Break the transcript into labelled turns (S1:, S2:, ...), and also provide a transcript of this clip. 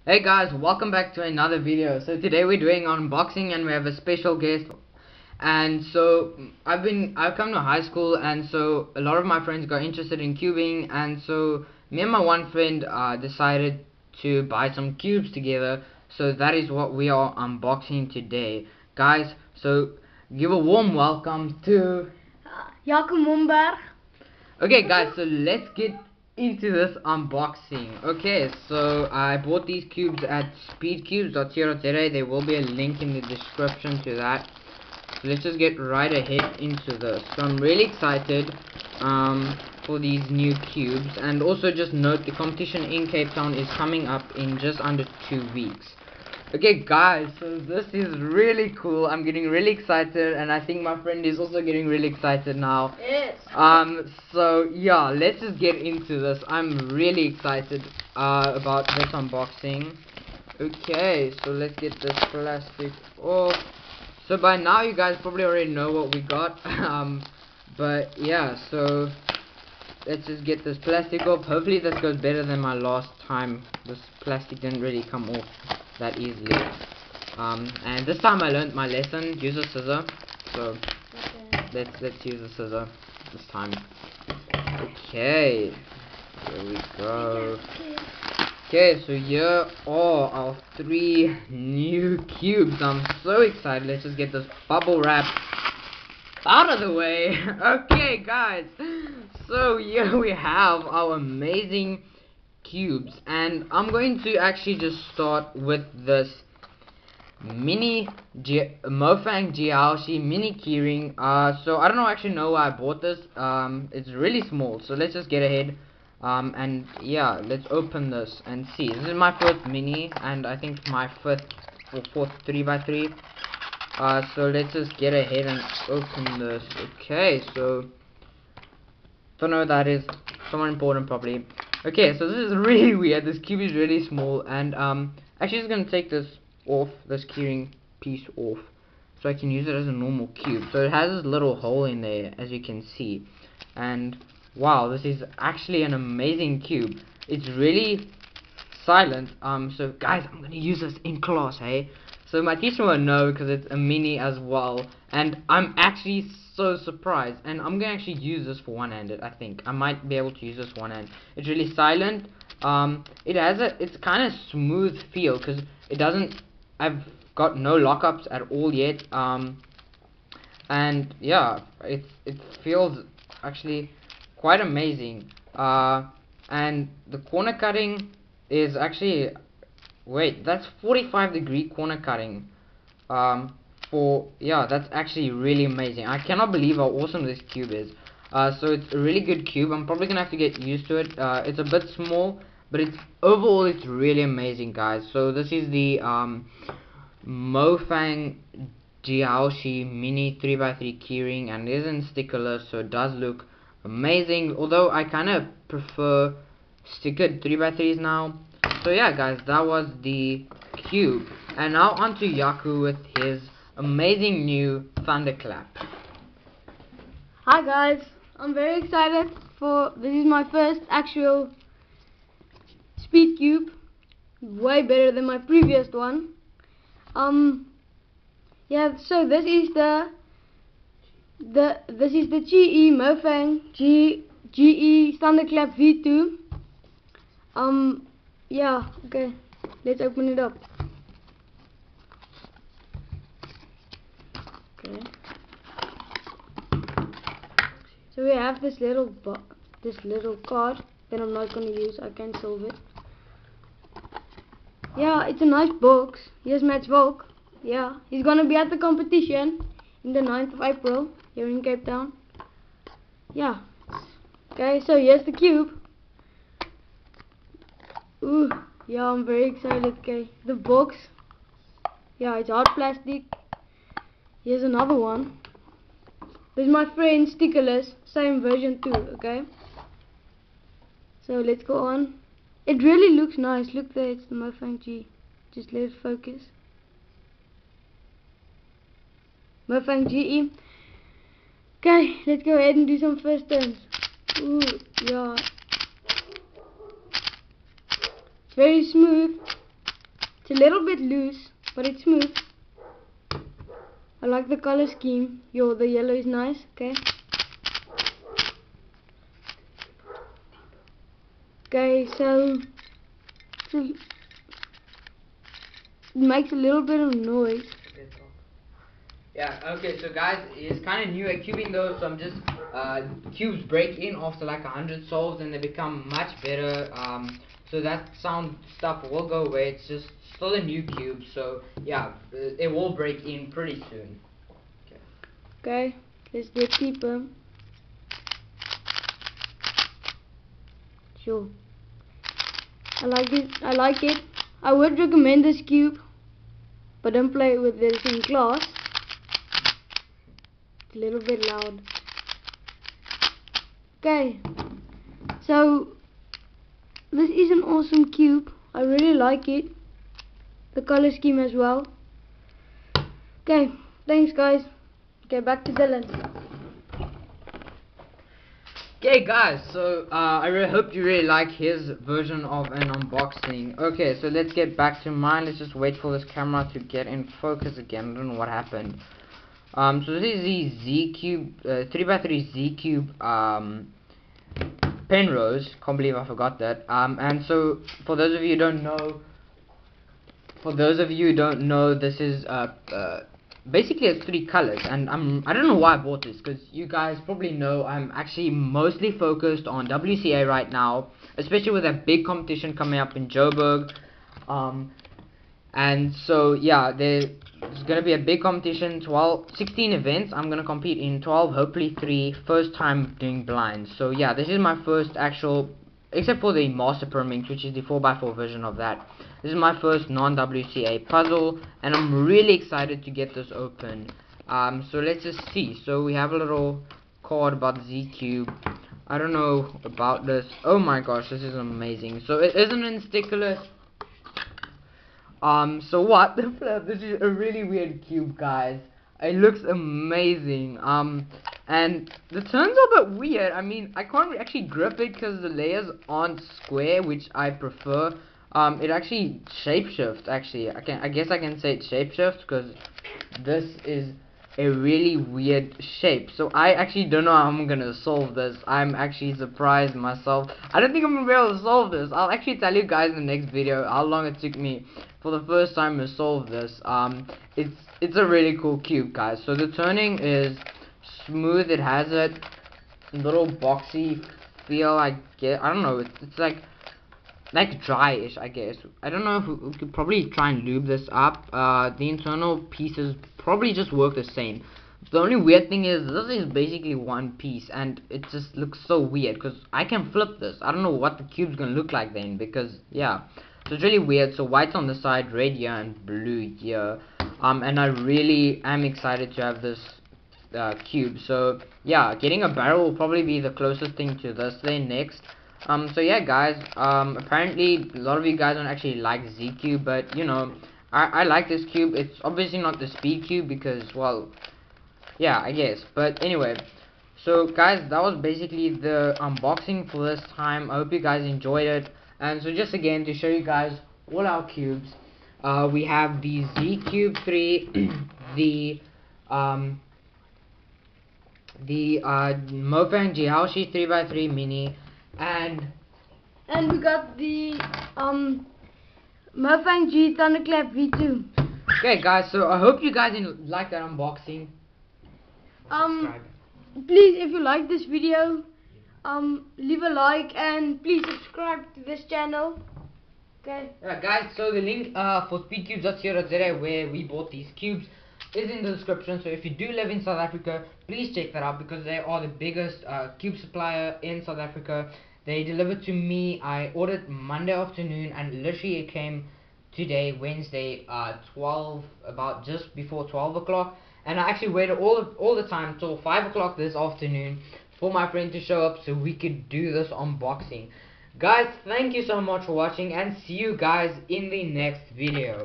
S1: Hey guys, welcome back to another video. So today we're doing unboxing and we have a special guest. And so I've come to high school, and so a lot of my friends got interested in cubing, and so me and my one friend decided to buy some cubes together. So that is what we are unboxing today, guys. So give a warm welcome to
S2: Jaco Momberg.
S1: Okay guys, so let's get into this unboxing. Okay, so I bought these cubes at speedcubes.co.za. There will be a link in the description to that. So let's just get right ahead into this. So I'm really excited for these new cubes, and also just note the competition in Cape Town is coming up in just under 2 weeks. Okay guys, so this is really cool. I'm getting really excited, and I think my friend is also getting really excited now.
S2: Yes.
S1: So yeah, let's just get into this. I'm really excited about this unboxing. Okay, so let's get this plastic off. So by now you guys probably already know what we got. But yeah, so let's just get this plastic off. Hopefully this goes better than my last time. This plastic didn't really come off that easily. And this time I learned my lesson. Use a scissor. So let's use a scissor this time. Okay, here we go. Okay, so here are our 3 new cubes. I'm so excited. Let's just get this bubble wrap out of the way. Okay guys, so here we have our amazing cubes, and I'm going to actually just start with this mini MoFang JiaoShi mini keyring. So I don't actually know why I bought this. It's really small, so let's just get ahead. And yeah, let's open this and see. This is my first mini, and I think my fifth or fourth 3x3. So let's just get ahead and open this. Okay, so don't know what that is. Someone important probably. Okay, so this is really weird. This cube is really small, and actually just gonna take this off, this keyring piece off, so I can use it as a normal cube. So it has this little hole in there, as you can see, and wow, this is actually an amazing cube. It's really silent. So guys, I'm gonna use this in class, hey? So my teacher won't know because it's a mini as well, and I'm actually so surprised, and I'm gonna actually use this for one-handed. I think I might be able to use this one-hand. It's really silent. It's kind of smooth feel, because it doesn't, I've got no lockups at all yet. And yeah, it feels actually quite amazing. And the corner cutting is actually, wait, that's 45-degree corner cutting. Yeah, that's actually really amazing. I cannot believe how awesome this cube is. So it's a really good cube. I'm probably gonna have to get used to it. It's a bit small, but overall it's really amazing, guys. So this is the MoFang JiaoShi mini 3x3 keyring, and it is in stickerless, so it does look amazing. Although I kind of prefer stickered 3x3s now. So yeah guys, that was the cube, and now on to Jaco with his amazing new Thunderclap.
S2: Hi guys, I'm very excited for this is my first actual speed cube. Way better than my previous one. Yeah, so this is the QiYi MoFang GE Thunderclap V2. Yeah, okay, let's open it up. Okay. So we have this little card that I'm not gonna use. I can solve it. Yeah, it's a nice box. Here's Matt's Volk. Yeah, he's gonna be at the competition in the 9th of April here in Cape Town. Yeah. Okay, so here's the cube. Ooh, yeah, I'm very excited. Okay, the box. Yeah, it's hard plastic. Here's another one. This is my friend stickerless, same version too. Okay. So let's go on. It really looks nice. Look there, it's the MoFang G. Just let it focus. MoFang GE. Okay, let's go ahead and do some first turns. Ooh, yeah. It's very smooth. It's a little bit loose, but it's smooth. I like the color scheme. The yellow is nice. Okay. Okay, so it makes a little bit of noise.
S1: Yeah, okay, so guys, it's kind of new at cubing though, so I'm just, cubes break in after like 100 solves and they become much better, so that sound stuff will go away. It's just still a new cube, so yeah, it will break in pretty soon.
S2: Okay, let's get deeper. Sure. I like it. I would recommend this cube, but don't play with this in class. It's a little bit loud. Okay, so this is an awesome cube. I really like it. The color scheme as well. Okay, thanks guys. Okay, back to Dylan.
S1: Okay guys, so I really hope you really like his version of an unboxing. Okay, so let's get back to mine. Let's just wait for this camera to get in focus again. I don't know what happened. So this is the Z Cube, 3x3's Z Cube Penrose. Can't believe I forgot that. And so for those of you who don't know, this is basically it's 3 colors, and I don't know why I bought this, because you guys probably know I'm actually mostly focused on WCA right now, especially with that big competition coming up in Joburg. And so yeah, there's gonna be a big competition, 16 events. I'm gonna compete in 12, hopefully 3. First time doing blinds, so yeah, this is my first actual, except for the Master Pyramid, which is the 4x4 version of that. This is my first non-WCA puzzle, and I'm really excited to get this open. So let's just see. So we have a little card about the Z Cube. I don't know about this. Oh my gosh, this is amazing. So it isn't in stickerless. So what the flip? This is a really weird cube, guys. It looks amazing. And the turns are a bit weird. I mean, I can't actually grip it because the layers aren't square, which I prefer. It actually shapeshifts. Actually, I guess I can say it shapeshifts because this is a really weird shape. So I actually don't know how I'm gonna solve this. I'm actually surprised myself. I don't think I'm gonna be able to solve this. I'll actually tell you guys in the next video how long it took me for the first time to solve this. It's a really cool cube, guys. So the turning is smooth. It has a little boxy feel. I don't know. It's like dry-ish, I guess. I don't know if we could probably try and lube this up. The internal pieces probably just work the same. The only weird thing is this is basically one piece, and it just looks so weird because I can flip this. I don't know what the cube's gonna look like then, because yeah, so it's really weird. So white's on the side, red here, and blue here. And I really am excited to have this cube. So yeah, getting a barrel will probably be the closest thing to this then next. So yeah guys, apparently a lot of you guys don't actually like Z Cube, but you know, I like this cube. It's obviously not the speed cube because, well, yeah, I guess. But anyway, so guys, that was basically the unboxing for this time. I hope you guys enjoyed it. And so just again to show you guys all our cubes, we have the Z Cube 3, the MoFang JiaoShi 3x3 mini, and
S2: we got the MoFang G Thunderclap V2.
S1: Okay guys, so I hope you guys like that unboxing.
S2: Please, if you like this video, leave a like and please subscribe to this channel. Okay.
S1: Guys, so the link for speedcubes.co.za where we bought these cubes is in the description. So if you do live in South Africa, please check that out because they are the biggest cube supplier in South Africa. They delivered to me. I ordered Monday afternoon and literally it came today, Wednesday, about just before 12 o'clock. And I actually waited all the time till 5 o'clock this afternoon for my friend to show up so we could do this unboxing. Guys, thank you so much for watching and see you guys in the next video.